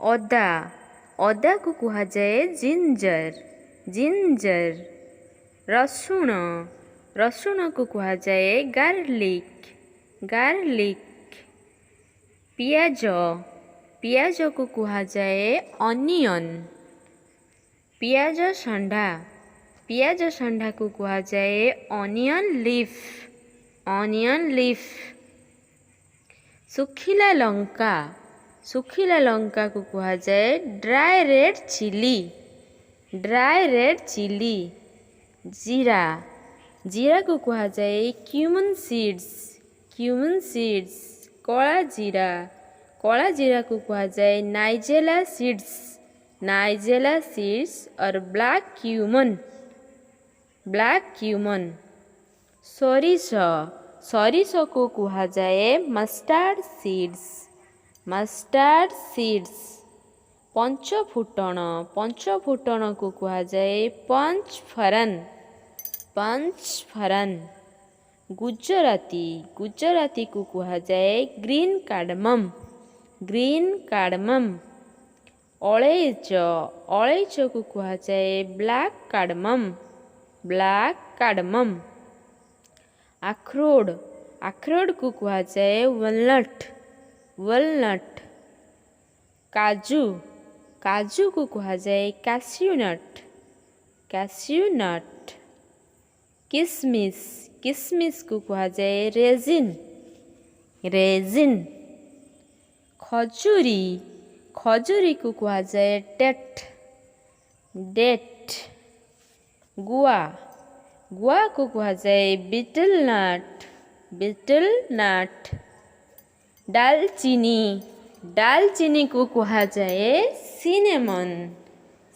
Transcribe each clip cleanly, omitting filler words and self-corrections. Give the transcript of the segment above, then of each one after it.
ଅଦା ଅଦାକୁ କୁହାଯାଏ ଜିଞ୍ଜର। ରସୁଣକୁ କୁହାଯାଏ ଗାର୍ଲିକ୍। ପିଆଜକୁ କୁହାଯାଏ ଅନିଅନ୍। ପିଆଜ ଷଣ୍ଢାକୁ କୁହାଯାଏ ଅନିଅନ୍ ଲିଫ୍। ଶୁଖିଲା ଲଙ୍କାକୁ କୁହାଯାଏ ଡ୍ରାଏ ରେଡ୍ ଚିଲି। ଜିରାକୁ କୁହାଯାଏ କ୍ୟୁମିନ୍ ସିଡ୍ସ। କଳା ଜିରାକୁ କୁହାଯାଏ ନାଇଜେଲା ସିଡ୍ସ और ବ୍ଲାକ୍ କ୍ୟୁମନ୍। ସୋରିଷକୁ କୁହାଯାଏ ମଷ୍ଟାର୍ଡ ସିଡ୍ସ। ପଞ୍ଚଫୁଟଣକୁ କୁହାଯାଏ ପଞ୍ଚଫରନ୍। ଗୁଜରାତିକୁ କୁହାଯାଏ ଗ୍ରୀନ୍ କାର୍ଡମମ୍। ଅଳେଇଚକୁ କୁହାଯାଏ ବ୍ଲାକ୍ କାର୍ଡମମ୍। ଆଖରୋଟକୁ କୁହାଯାଏ ୱାଲନଟ୍। କାଜୁକୁ କୁହାଯାଏ କ୍ୟାସିୟୁନଟ୍। କିସମିସକୁ କୁହାଯାଏ ରେଜିନ୍। ଖଜୁରୀକୁ କୁହାଯାଏ ଡେଟ୍। ଗୁଆକୁ କୁହାଯାଏ ବିଟଲ୍ ନଟ୍। ଡାଲଚିନିକୁ କୁହାଯାଏ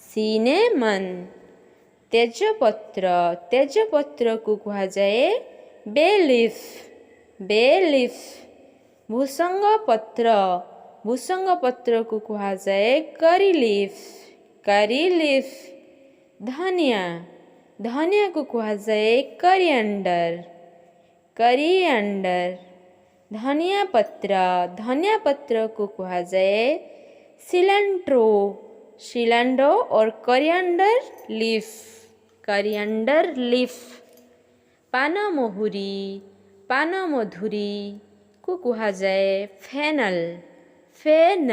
ସିନେମନ୍। ତେଜପତ୍ରକୁ କୁହାଯାଏ ବେ ଲିଫ୍। ଭୃଷଙ୍ଗ ପତ୍ରକୁ କୁହାଯାଏ କରି ଲିଫ୍। ଧନିଆକୁ କୁହାଯାଏ କରିଆଣ୍ଡର। ଧନିଆ ପତ୍ରକୁ କୁହାଯାଏ ସିଲାଣ୍ଟ୍ରୋ और कोरिएंडर लीफ। ପାନମଧୁରୀକୁ କୁହାଯାଏ ଫେନଲ୍।